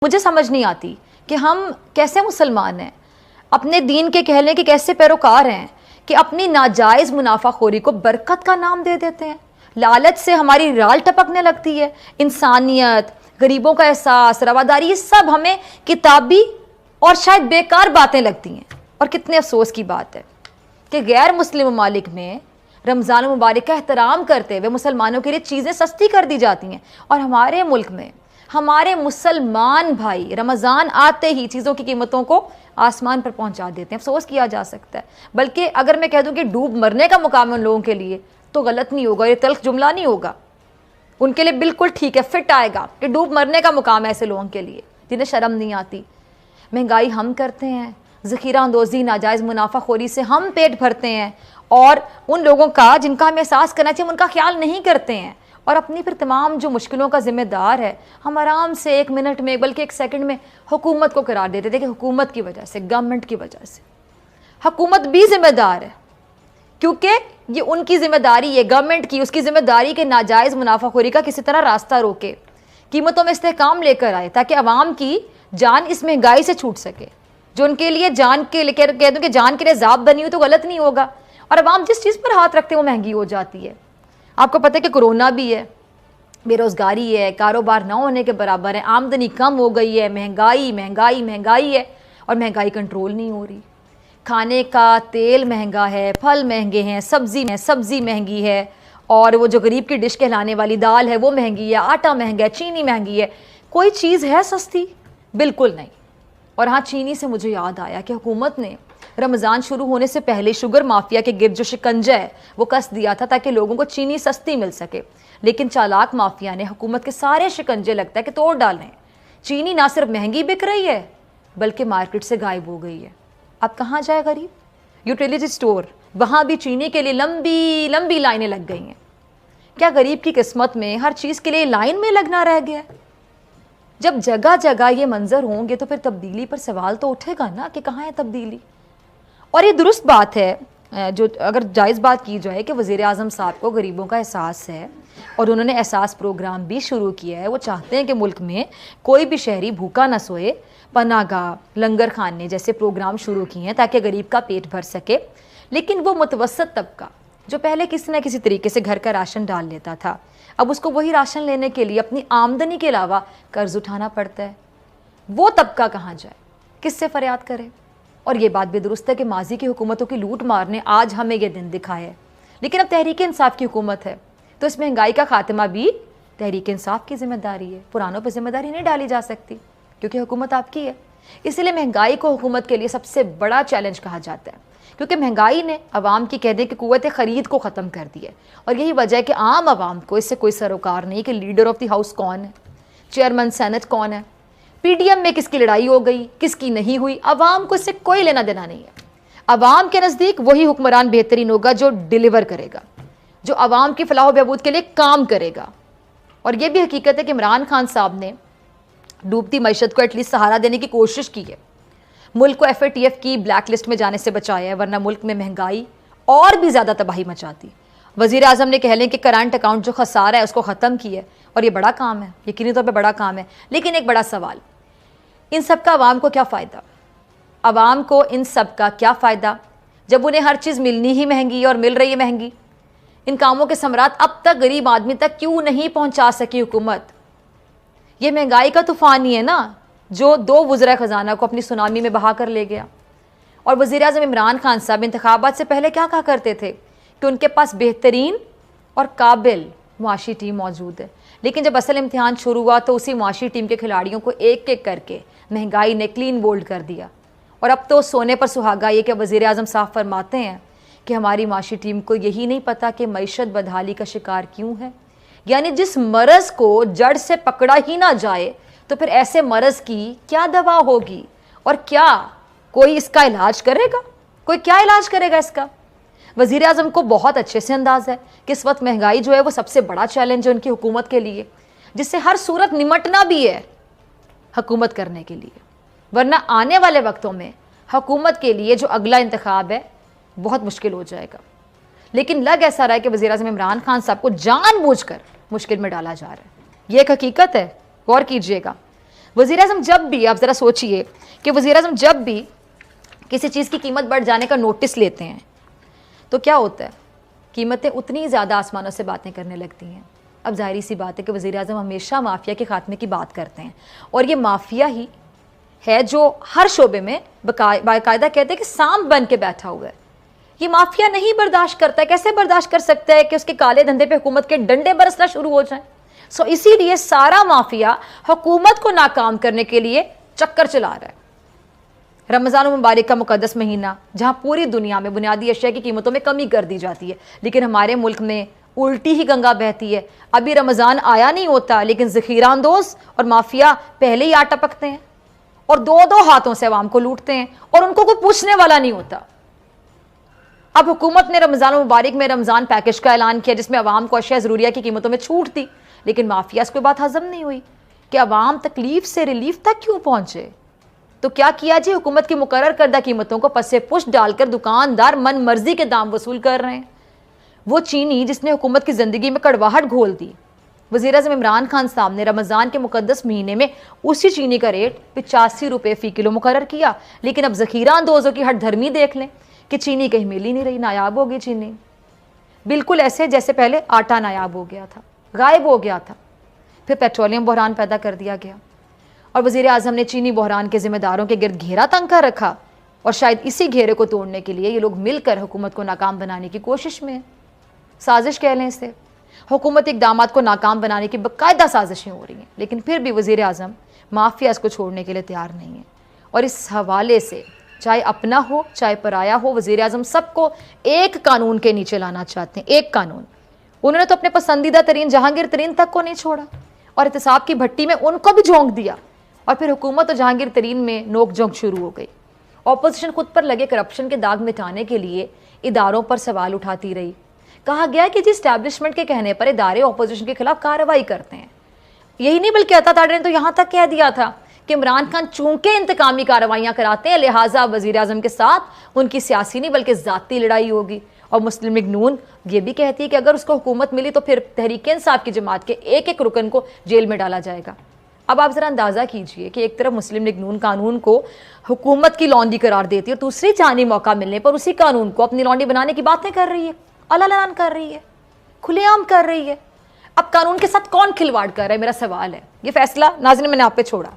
मुझे समझ नहीं आती कि हम कैसे मुसलमान हैं, अपने दीन के कहने के कैसे पैरोकार हैं कि अपनी नाजायज़ मुनाफाखोरी को बरकत का नाम दे देते हैं। लालच से हमारी राल टपकने लगती है। इंसानियत, गरीबों का एहसास, रवादारी, ये सब हमें किताबी और शायद बेकार बातें लगती हैं। और कितने अफसोस की बात है कि गैर मुस्लिम ममालिक में रमज़ान मुबारक का एहतराम करते हुए मुसलमानों के लिए चीज़ें सस्ती कर दी जाती हैं, और हमारे मुल्क में हमारे मुसलमान भाई रमज़ान आते ही चीज़ों की कीमतों को आसमान पर पहुंचा देते हैं। अफसोस किया जा सकता है। बल्कि अगर मैं कह दूं कि डूब मरने का मुकाम उन लोगों के लिए, तो गलत नहीं होगा, ये तल्ख जुमला नहीं होगा। उनके लिए बिल्कुल ठीक है, फिट आएगा कि डूब मरने का मुकाम है ऐसे लोगों के लिए जिन्हें शर्म नहीं आती। महंगाई हम करते हैं, ज़ख़ीरा अंदोज़ी, नाजायज़ मुनाफाखोरी से हम पेट भरते हैं, और उन लोगों का जिनका हमें एहसास करना चाहिए उनका ख्याल नहीं करते हैं, और अपनी फिर तमाम जो मुश्किलों का ज़िम्मेदार है हम आराम से 1 मिनट में बल्कि 1 सेकंड में हुकूमत को करार देते थे कि हुकूमत की वजह से, गवर्नमेंट की वजह से। हुकूमत भी ज़िम्मेदार है, क्योंकि ये उनकी ज़िम्मेदारी है, गवर्नमेंट की, उसकी ज़िम्मेदारी के नाजायज़ मुनाफाखोरी का किसी तरह रास्ता रोके, कीमतों में इस्तेहकाम लेकर आए, ताकि आवाम की जान इस महंगाई से छूट सके। जो उनके लिए जान के लिए कह दूँ कि जान के लिए ज़ाब बनी हो तो गलत नहीं होगा, और आवाम जिस चीज़ पर हाथ रखते हैं वो महंगी हो जाती है। आपको पता है कि कोरोना भी है, बेरोज़गारी है, कारोबार ना होने के बराबर है, आमदनी कम हो गई है, महंगाई महंगाई महंगाई है, और महंगाई कंट्रोल नहीं हो रही। खाने का तेल महंगा है, फल महंगे हैं, सब्ज़ी महंगी है, और वो जो गरीब की डिश कहलाने वाली दाल है वो महंगी है, आटा महंगा है, चीनी महंगी है। कोई चीज़ है सस्ती? बिल्कुल नहीं। और हाँ, चीनी से मुझे याद आया कि हुकूमत ने रमज़ान शुरू होने से पहले शुगर माफिया के गिर्द जो शिकंजा है वो कस दिया था ताकि लोगों को चीनी सस्ती मिल सके। लेकिन चालाक माफिया ने हुकूमत के सारे शिकंजे लगता है कि तोड़ डालें। चीनी ना सिर्फ महंगी बिक रही है बल्कि मार्केट से गायब हो गई है। अब कहाँ जाए गरीब? यूटिलिटी स्टोर, वहाँ भी चीनी के लिए लंबी लंबी लाइनें लग गई हैं। क्या गरीब की किस्मत में हर चीज़ के लिए लाइन में लगना रह गया है? जब जगह जगह ये मंजर होंगे तो फिर तब्दीली पर सवाल तो उठेगा ना कि कहाँ है तब्दीली। और ये दुरुस्त बात है, जो अगर जायज़ बात की जाए कि वज़ीर आज़म साहब को गरीबों का एहसास है और उन्होंने एहसास प्रोग्राम भी शुरू किया है। वो चाहते हैं कि मुल्क में कोई भी शहरी भूखा न सोए, पनागाह, लंगर खाने जैसे प्रोग्राम शुरू किए हैं ताकि गरीब का पेट भर सके। लेकिन वो मुतवसत तबका जो पहले किसी न किसी तरीके से घर का राशन डाल लेता था, अब उसको वही राशन लेने के लिए अपनी आमदनी के अलावा कर्ज उठाना पड़ता है। वो तबका कहाँ जाए, किससे फरियाद करे? और ये बात भी दुरुस्त है कि माजी की हुकूमतों की लूट मार ने आज हमें ये दिन दिखाया है। लेकिन अब तहरीक इंसाफ की हुकूमत है तो इस महंगाई का खात्मा भी तहरीक इंसाफ की जिम्मेदारी है। पुरानों पर जिम्मेदारी नहीं डाली जा सकती क्योंकि हुकूमत आपकी है। इसलिए महंगाई को हुकूमत के लिए सबसे बड़ा चैलेंज कहा जाता है, क्योंकि महंगाई ने आवाम की कहने की कुव्वत ख़रीद को ख़त्म कर दी है। और यही वजह है कि आम आवाम को इससे कोई सरोकार नहीं कि लीडर ऑफ द हाउस कौन है, चेयरमैन सेनेट कौन है, पीडीएम में किसकी लड़ाई हो गई, किसकी नहीं हुई। आवाम को इससे कोई लेना देना नहीं है। आवाम के नज़दीक वही हुक्मरान बेहतरीन होगा जो डिलीवर करेगा, जो आवाम की फलाह बहबूद के लिए काम करेगा। और यह भी हकीकत है कि इमरान खान साहब ने डूबती मईशत को एटलीस्ट सहारा देने की कोशिश की है, मुल्क को FATF की ब्लैक लिस्ट में जाने से बचाया है, वरना मुल्क में महंगाई और भी ज़्यादा तबाही मचाती। वज़ीर आज़म ने कह लें कि करंट अकाउंट जो खसारा है उसको ख़त्म किया है, और ये बड़ा काम है, यकीनी तौर पे बड़ा काम है। लेकिन एक बड़ा सवाल, इन सब का आवाम को क्या फ़ायदा? आवाम को इन सब का क्या फ़ायदा जब उन्हें हर चीज़ मिलनी ही महंगी और मिल रही है महंगी? इन कामों के समरात अब तक गरीब आदमी तक क्यों नहीं पहुंचा सकी हुकूमत? ये महंगाई का तूफ़ान ही है ना जो 2 वज़रा ख़जाना को अपनी सुनामी में बहा कर ले गया। और वज़ीर आज़म इमरान खान साहब इंतखाबात से पहले क्या कहा करते थे कि उनके पास बेहतरीन और काबिल मुआशी टीम मौजूद है। लेकिन जब असल इम्तिहान शुरू हुआ तो उसी मुआशी टीम के खिलाड़ियों को एक एक करके महंगाई ने क्लीन बोल्ड कर दिया। और अब तो सोने पर सुहागा ये कि वज़ीर आज़म साहब फरमाते हैं कि हमारी मुआशी टीम को यही नहीं पता कि मईशत बदहाली का शिकार क्यों है। यानी जिस मरज़ को जड़ से पकड़ा ही ना जाए तो फिर ऐसे मरज़ की क्या दवा होगी, और क्या कोई इसका इलाज करेगा? कोई क्या इलाज करेगा इसका? वज़ीर आज़म को बहुत अच्छे से अंदाज़ है कि इस वक्त महंगाई जो है वो सबसे बड़ा चैलेंज है उनकी हुकूमत के लिए, जिससे हर सूरत निमटना भी है हुकूमत करने के लिए। वरना आने वाले वक्तों में हुकूमत के लिए जो अगला इंतखाब है बहुत मुश्किल हो जाएगा। लेकिन लग ऐसा रहा है कि वज़ीर आज़म इमरान खान साहब को जानबूझकर मुश्किल में डाला जा रहा है। ये एक हकीकत है, गौर कीजिएगा। वज़ीर आज़म जब भी, आप ज़रा सोचिए कि वज़ीर आज़म जब भी किसी चीज़ की कीमत बढ़ जाने का नोटिस लेते हैं तो क्या होता है, कीमतें उतनी ज़्यादा आसमानों से बातें करने लगती हैं। अब ज़ाहिर सी बात है कि वज़ीर आज़म हमेशा माफिया के खात्मे की बात करते हैं, और ये माफिया ही है जो हर शोबे में बाकायदा कहते हैं कि सांप बन के बैठा हुआ है। ये माफिया नहीं बर्दाश्त करता है, कैसे बर्दाश्त कर सकता है कि उसके काले धंधे पे हुकूमत के डंडे बरसना शुरू हो जाएं। सो इसीलिए सारा माफिया हुकूमत को नाकाम करने के लिए चक्कर चला रहा है। रमज़ान मुबारक का मुकद्दस महीना, जहाँ पूरी दुनिया में बुनियादी अशिया की कीमतों में कमी कर दी जाती है, लेकिन हमारे मुल्क में उल्टी ही गंगा बहती है। अभी रमज़ान आया नहीं होता, लेकिन ज़ख़ीरा अंदोज़ और माफिया पहले ही आ टपकते हैं और दो दो हाथों से अवाम को लूटते हैं, और उनको कोई पूछने वाला नहीं होता। अब हुकूमत ने रमज़ान मुबारक में रमज़ान पैकेज का ऐलान किया, जिसमें अवाम को अशिया ज़रूरिया की कीमतों में छूट दी, लेकिन माफिया कोई बात हजम नहीं हुई कि अवाम तकलीफ से रिलीफ तक क्यों पहुंचे। तो क्या किया जी, हुकूमत की मुकर्रर करदा कीमतों को पसे पुश डालकर दुकानदार मन मर्जी के दाम वसूल कर रहे हैं। वो चीनी जिसने हुकूमत की ज़िंदगी में कड़वाहट घोल दी, वज़ीर आज़म इमरान खान साहब ने रमज़ान के मुकद्दस महीने में उसी चीनी का रेट 85 रुपये फ़ी किलो मुकर्रर किया, लेकिन अब ज़ख़ीरा अंदोज़ों की हट धर्मी देख लें कि चीनी कहीं मिल ही नहीं रही, नायाब हो गई चीनी, बिल्कुल ऐसे जैसे पहले आटा नायाब हो गया था, गायब हो गया था। फिर पेट्रोलियम बहरान पैदा कर दिया गया, और वज़ीर आज़म ने चीनी बहरान के ज़िम्मेदारों के गिर्द घेरा तंग कर रखा, और शायद इसी घेरे को तोड़ने के लिए ये लोग मिलकर हुकूमत को नाकाम बनाने की कोशिश में, साजिश कह लें इसे। हुकूमती इक़दामात को नाकाम बनाने की बाकायदा साजिशें हो रही हैं, लेकिन फिर भी वज़ीर आज़म माफिया को छोड़ने के लिए तैयार नहीं है। और इस हवाले से चाहे अपना हो चाहे पराया हो, वज़ीर आज़म सबको एक कानून के नीचे लाना चाहते हैं, एक कानून। उन्होंने तो अपने पसंदीदा तरीन जहांगीर तरीन तक को नहीं छोड़ा, और एहतसाब की भट्टी में उनको भी झोंक दिया, और फिर हुकूमत और जहांगीर तरीन में नोक झोंक शुरू हो गई। ऑपोजिशन खुद पर लगे करप्शन के दाग मिटाने के लिए इदारों पर सवाल उठाती रही। कहा गया कि जी इस्टेब्लिशमेंट के कहने पर इदारे ऑपोजिशन के खिलाफ कार्रवाई करते हैं। यही नहीं बल्कि अता ताड़े ने तो यहाँ तक कह दिया था कि इमरान खान चूंकि इंतकामी कार्रवाइयाँ कराते हैं, लिहाजा वज़ीर आज़म के साथ उनकी सियासी नहीं बल्कि ज़ाती लड़ाई होगी। और मुस्लिम लीग नून ये भी कहती है कि अगर उसको हुकूमत मिली तो फिर तहरीक इंसाफ की जमात के एक एक रुकन को जेल में डाला जाएगा। अब आप ज़रा अंदाज़ा कीजिए कि एक तरफ मुस्लिम लीग नून कानून को हुकूमत की लौंडी करार देती है, और दूसरी जानी मौका मिलने पर उसी कानून को अपनी लौंडी बनाने की बातें कर रही है, अलान कर रही है, खुलेआम कर रही है। अब कानून के साथ कौन खिलवाड़ कर रहा है, मेरा सवाल है। ये फैसला नाज़रीन मैंने आप पे छोड़ा,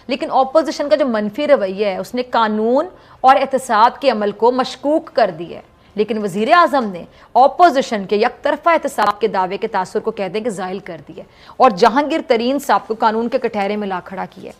लेकिन ऑपोजिशन का जो मनफी रवैया है उसने कानून और एहतसाब के अमल को मशकूक कर दिया है। लेकिन वज़ीर आज़म ने ऑपोजिशन के यकतरफा एहतसाब के दावे के तासुर को कहते हैं कि ज़ाइल कर दिया, और जहांगीर तरीन साहब को कानून के कटहरे में ला खड़ा किया।